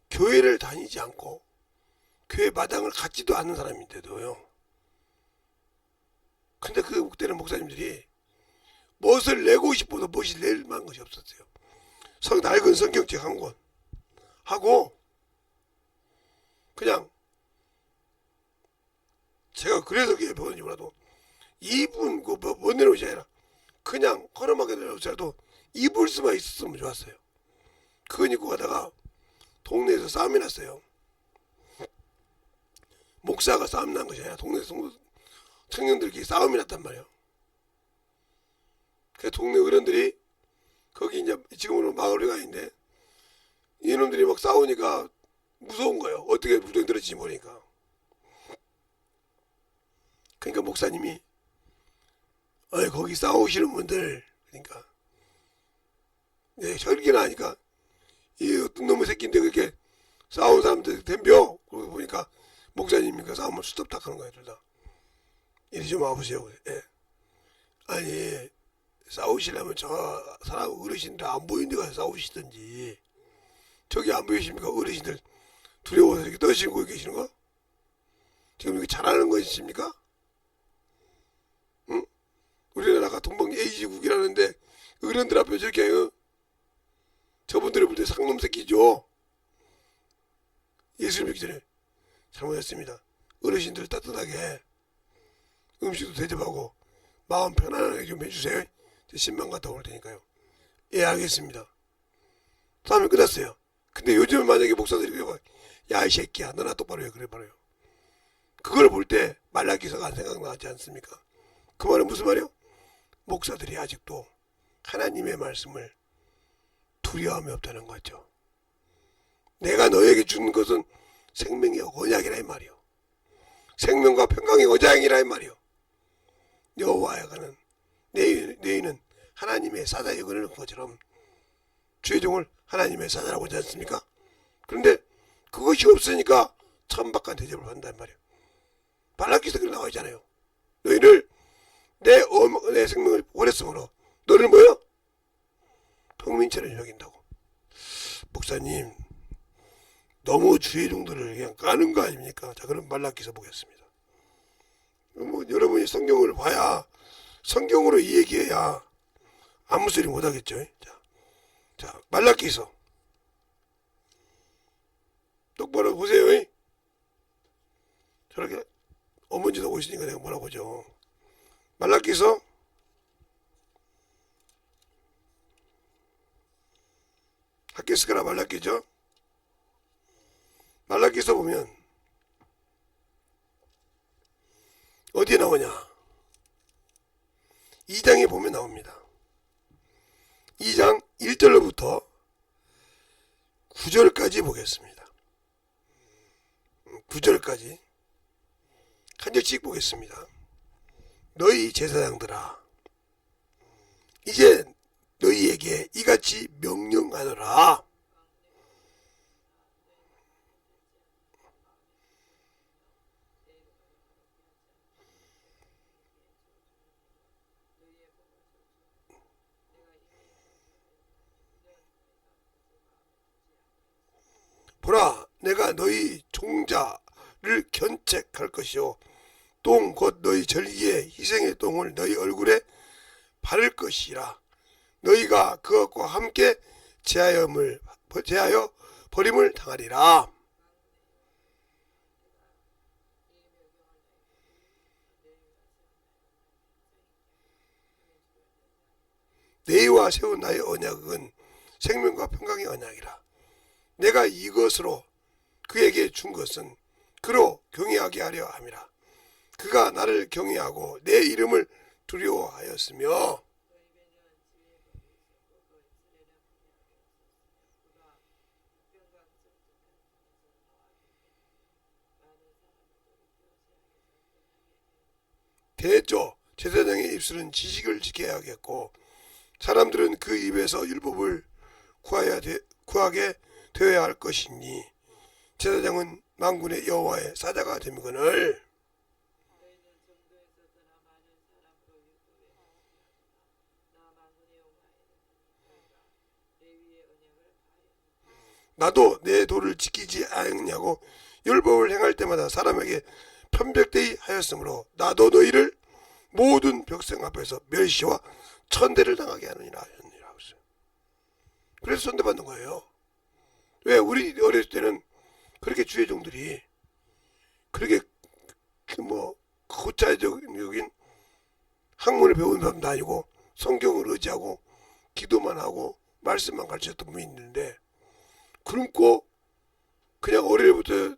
교회를 다니지 않고 교회 마당을 갖지도 않는 사람인데도요. 근데 그때는 목사님들이 무엇을 내고 싶어도 무엇이 낼 만한 것이 없었어요. 낡은 성경책 한 권 하고 그냥 제가 그래서 그게 배웠는지 몰라도 이분 못 내려오지 아니라 그냥 허름하게 내려오더라도 입을 수만 있었으면 좋았어요. 그건 입고 가다가 동네에서 싸움이 났어요. 목사가 싸움 난 것이 아니라 동네에서 청년들끼리 싸움이 났단 말이에요. 그 동네 어른들이 거기 이제 지금으로 마을회가 있는데 이놈들이 막 싸우니까 무서운 거예요. 어떻게 무정이 들어질지 모르니까. 그러니까 목사님이 거기 싸우시는 분들 그러니까 혈기나 하니까 이 어떤 놈의 새끼인데 그렇게 싸운 사람들 덤벼. 그러고 보니까 목사님이 그 싸움을 스톱탁 하는 거예요. 둘 다. 이리 좀 와보세요. 예. 아니 싸우시려면 저 사람 어르신들 안 보이는 데 가서 싸우시든지 저기 안 보이십니까? 어르신들 두려워서 이렇게 떠시고 계시는 거? 지금 이렇게 잘하는 거 있습니까? 응? 우리나라가 동방 에이지국이라는데 어른들 앞에 저렇게 저분들이 볼 때 상놈 새끼죠. 예수를 믿기 전에 잘못했습니다. 어르신들 따뜻하게 음식도 대접하고 마음 편안하게 좀 해주세요. 신방 갔다 올 테니까요. 예, 알겠습니다. 싸움이 끝났어요. 근데 요즘 만약에 목사들이 야 이 새끼야 너나 똑바로 해 그래 말이에요. 그걸 볼 때 말라기서가 안 생각나지 않습니까? 그 말은 무슨 말이요? 목사들이 아직도 하나님의 말씀을 두려움이 없다는 거죠. 내가 너에게 주는 것은 생명의 언약이라 이 말이요. 생명과 평강의 언약이라 이 말이요. 여호와에 가는 너희는 하나님의 사자에 그르는 것처럼 주의 종을 하나님의 사자라고 하지 않습니까? 그런데 그것이 없으니까 천박한 대접을 받는단 말이에요. 발라기서 그렇게 나와 있잖아요. 너희를 내 생명을 버렸으므로 너를 뭐요? 평민처럼 여긴다고. 목사님 너무 주의 종들을 그냥 까는 거 아닙니까? 자, 그럼 말라기서 보겠습니다. 여러분이 성경을 봐야 성경으로 이 얘기해야 아무 소리 못하겠죠. 자 말라기서 똑바로 보세요. 저렇게 어머니도 오시니까 내가 뭐라고 하죠. 말라기서 학기스가라 말라기죠. 말라기서 보면 어디에 나오냐. 2장에 보면 나옵니다. 2장 1절로부터 9절까지 보겠습니다. 9절까지 한 절씩 보겠습니다. 너희 제사장들아, 이제 너희에게 이같이 명령하노라. 보라, 내가 너희 종자를 견책할 것이요 똥 곧 너희 절기의 희생의 똥을 너희 얼굴에 바를 것이라. 너희가 그것과 함께 제하여 버림을 당하리라. 너희와 세운 나의 언약은 생명과 평강의 언약이라. 내가 이것으로 그에게 준 것은 그로 경외하게 하려 함이라. 그가 나를 경외하고 내 이름을 두려워하였으며 대조 제사장의 입술은 지식을 지켜야 하겠고 사람들은 그 입에서 율법을 구하게 되어야 할 것이니 제사장은 만군의 여호와의 사자가 됨이거늘. 나도 내 도를 지키지 아니하고 율법을 행할 때마다 사람에게 편백되이 하였으므로 나도 너희를 모든 백성 앞에서 멸시와 천대를 당하게 하느니라. 그래서 천대받는 거예요. 왜? 우리 어렸을 때는 그렇게 주의 종들이 그렇게 고차적인 학문을 배우는 사람도 아니고 성경을 의지하고 기도만 하고 말씀만 가르쳤던 분이 있는데 굶고 그냥 어린애부터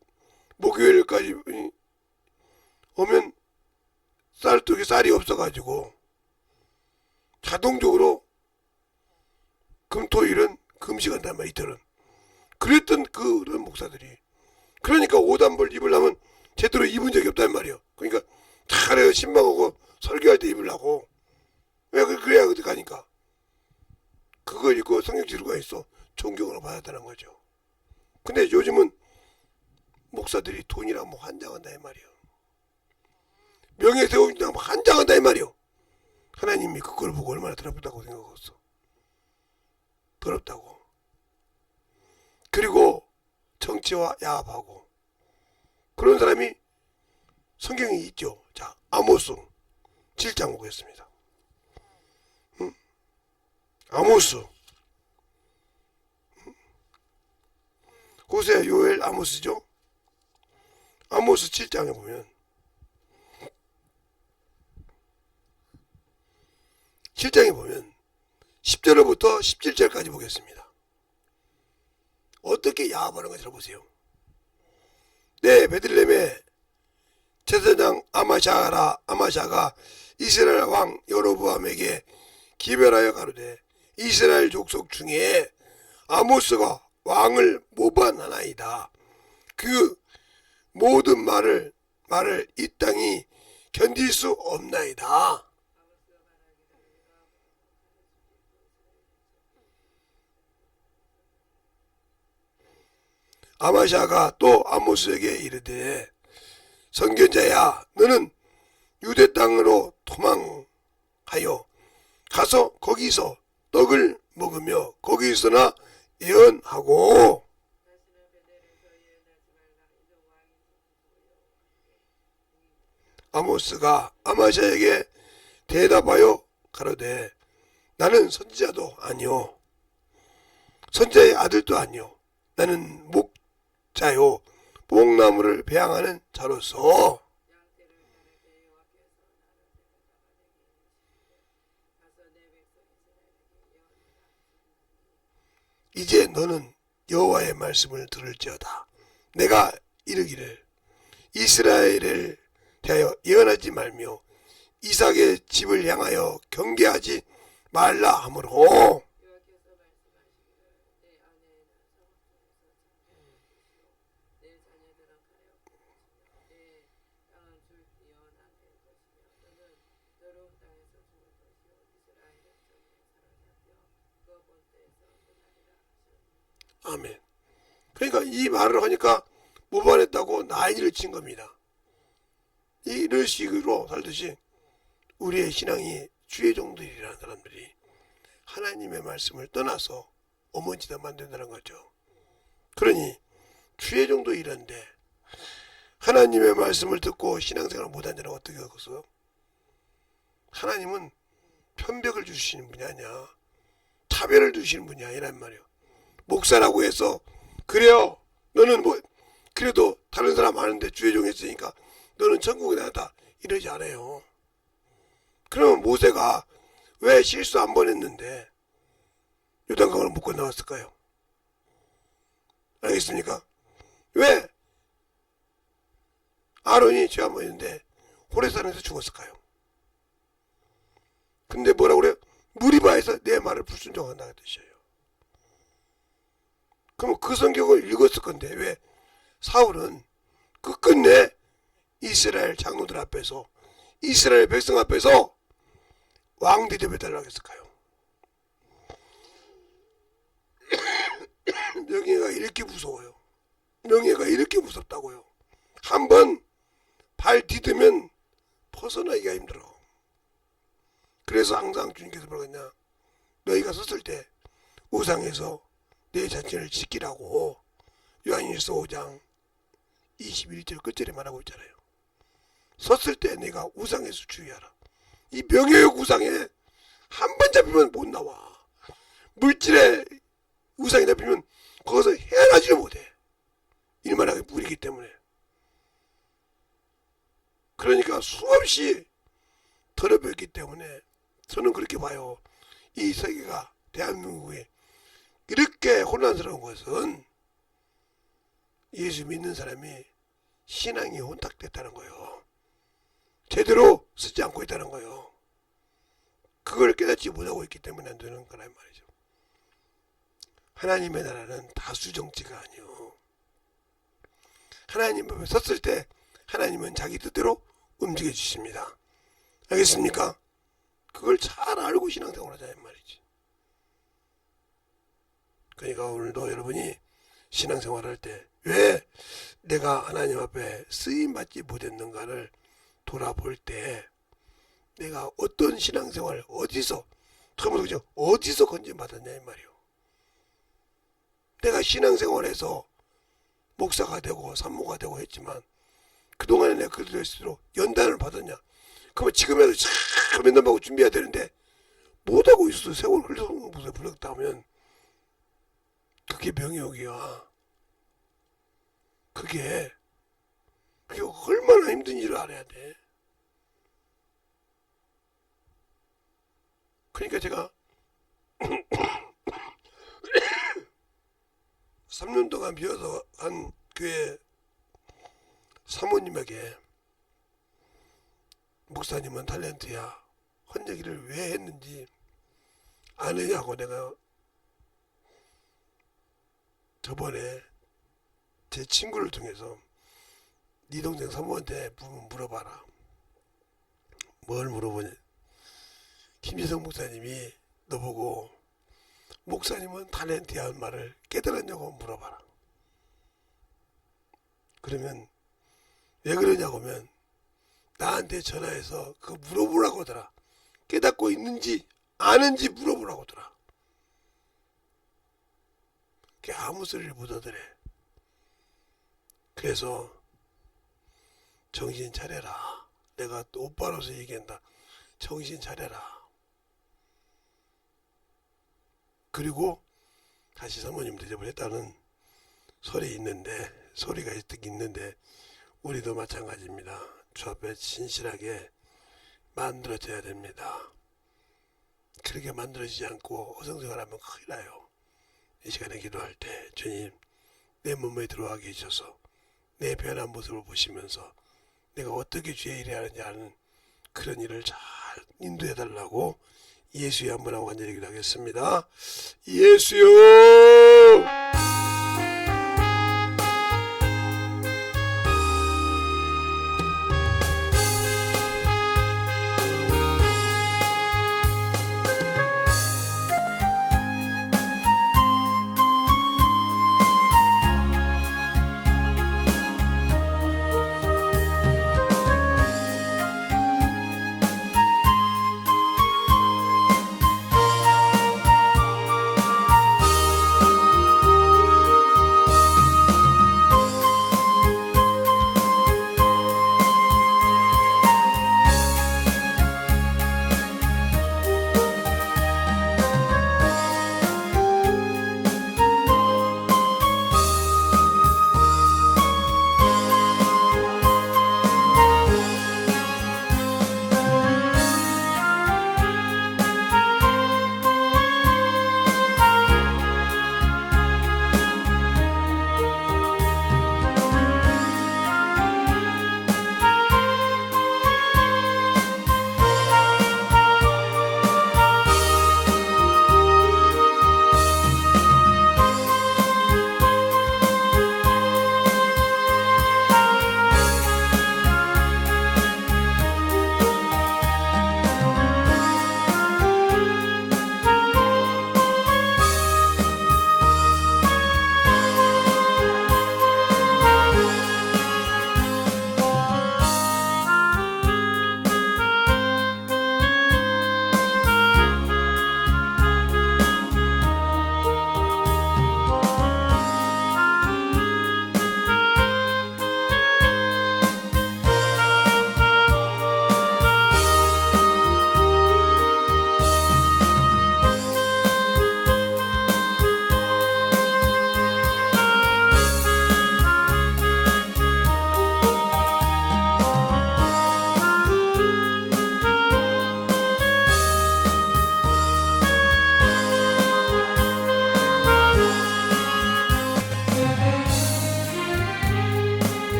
목요일까지 오면 쌀떡에 쌀이 없어가지고 자동적으로 금토일은 금식한단 말이야. 이틀은 그랬던 그런 목사들이 그러니까 오단벌 입으려면 제대로 입은 적이 없단 말이야. 그러니까 차라리 신방하고 설교할 때 입으려고. 왜? 그래야 어디 가니까 그걸 입고 성경 지루가 있어 존경을 받았다는 거죠. 근데 요즘은 목사들이 돈이랑 뭐 환장한다 이 말이야. 명예 세운다고 뭐 환장한다 이 말이야. 하나님이 그걸 보고 얼마나 더럽다고 생각했어. 더럽다고. 그리고 정치와 야합하고 그런 사람이 성경에 있죠. 자, 아모스 7장 보겠습니다. 아모스, 호세, 요엘, 아모스죠. 아모스 7장에 보면 7장에 보면 10절부터 17절까지 보겠습니다. 어떻게 야합하는 가 들어보세요. 네, 베들레헴의 제사장 아마샤가 이스라엘 왕 여로보암에게 기별하여 가로되 이스라엘 족속 중에 아모스가 왕을 모반하나이다. 그 모든 말을 이 땅이 견딜 수 없나이다. 아마샤가 또 아모스에게 이르되 선견자야, 너는 유대 땅으로 도망하여 가서 거기서 떡을 먹으며 거기서나 예언하고. 아모스가 아마샤에게 대답하여 가로되 나는 선지자도 아니요 선지자의 아들도 아니요 나는 자요 복나무를 배양하는 자로서 이제 너는 여호와의 말씀을 들을지어다. 내가 이르기를 이스라엘을 대하여 예언하지 말며 이삭의 집을 향하여 경계하지 말라 하므로 아멘. 그러니까 이 말을 하니까 무반했다고 난리를 친 겁니다. 이런 식으로 살듯이 우리의 신앙이 주의종들이라는 사람들이 하나님의 말씀을 떠나서 어머니다 만든다는 거죠. 그러니 주의종도 이런데 하나님의 말씀을 듣고 신앙생활을 못한 자는 어떻게 하겠어? 하나님은 편벽을 주시는 분이 아니야. 차별을 주시는 분이 아니란 말이야. 목사라고 해서 그래요 너는 뭐 그래도 다른 사람 아는데 주의종 했으니까 너는 천국에 나갔다 이러지 않아요. 그러면 모세가 왜 실수 한 번 했는데 요단강을 못 건너왔을까요? 알겠습니까? 왜 아론이 죄 한 번 했는데 호레산에서 죽었을까요? 근데 뭐라고 그래요? 무리바에서 내 말을 불순종한다는 뜻이에요. 그럼 그 성경을 읽었을 건데 왜 사울은 끝끝내 이스라엘 장로들 앞에서 이스라엘 백성 앞에서 왕 대접해달라고 했을까요? 명예가 이렇게 무서워요. 명예가 이렇게 무섭다고요. 한번 발 디디면 벗어나기가 힘들어. 그래서 항상 주님께서 뭐라 했냐, 너희가 섰을 때 우상에서 내 자신을 지키라고 요한일서 5장 21절 끝절에 말하고 있잖아요. 섰을 때 내가 우상에서 주의하라. 이 명예의 우상에 한 번 잡히면 못 나와. 물질의 우상에 잡히면 거기서 헤어나지를 못해. 일만하게 뿌리기 때문에. 그러니까 수없이 더럽혔기 때문에 저는 그렇게 봐요. 이 세계가 대한민국에 이렇게 혼란스러운 것은 예수 믿는 사람이 신앙이 혼탁됐다는 거예요. 제대로 쓰지 않고 있다는 거예요. 그걸 깨닫지 못하고 있기 때문에 안 되는 거란 말이죠. 하나님의 나라는 다수 정치가 아니요. 하나님 앞에 섰을 때 하나님은 자기 뜻대로 움직여 주십니다. 알겠습니까? 그걸 잘 알고 신앙생활 하자는 말이지. 그러니까 오늘도 여러분이 신앙생활 할 때 왜 내가 하나님 앞에 쓰임받지 못했는가를 돌아볼 때 내가 어떤 신앙생활 어디서 처음부터 그죠? 어디서 건진받았냐 이 말이요. 내가 신앙생활에서 목사가 되고 산모가 되고 했지만 그동안에 내가 그래도 할수록 연단을 받았냐? 그러면 지금이라도 참 연단 받고 준비해야 되는데 못하고 있어서 세월 흘러서 무슨 불렀다 하면 그게 명예욕이야. 그게 얼마나 힘든 일을 알아야 돼. 그러니까 제가 3년 동안 비워서 한 교회 사모님에게 목사님은 탤런트야 한 얘기를 왜 했는지 아느냐고 내가 저번에 제 친구를 통해서 네 동생 사모한테 물어봐라. 뭘 물어보냐. 김재성 목사님이 너보고 목사님은 탤런트야 하는 말을 깨달았냐고 물어봐라. 그러면 왜 그러냐고 하면 나한테 전화해서 그거 물어보라고 하더라. 깨닫고 있는지 아는지 물어보라고 하더라. 그게 아무 소리를 못 하더래. 그래서 정신 차려라. 내가 또 오빠로서 얘기한다. 정신 차려라. 그리고 다시 사모님 대접을 했다는 설이 있는데 소리가 있는데 우리도 마찬가지입니다. 주 앞에 진실하게 만들어져야 됩니다. 그렇게 만들어지지 않고 어성성하면 큰일 나요. 이 시간에 기도할 때 주님 내 몸에 들어와 계셔서 내 변한 모습을 보시면서 내가 어떻게 주의 일을 하는지 아는 그런 일을 잘 인도해 달라고 예수의 한번 하고 간절히 기도하겠습니다. 예수요!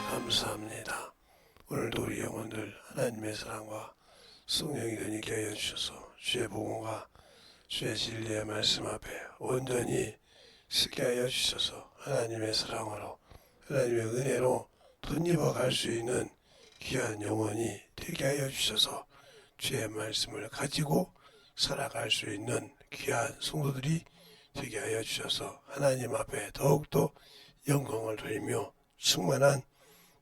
감사합니다. 오늘도 우리 영혼들 하나님의 사랑과 성령이 되게 하여 주셔서 주의 복음과 주의 진리의 말씀 앞에 온전히 서게 하여 주셔서 하나님의 사랑으로 하나님의 은혜로 덧입어 갈 수 있는 귀한 영혼이 되게 하여 주셔서 주의 말씀을 가지고 살아갈 수 있는 귀한 성도들이 되게 하여 주셔서 하나님 앞에 더욱더 영광을 돌리며 충만한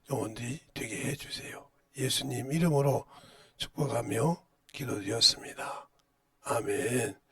영혼들이 되게 해주세요. 예수님 이름으로 축복하며 기도드렸습니다. 아멘.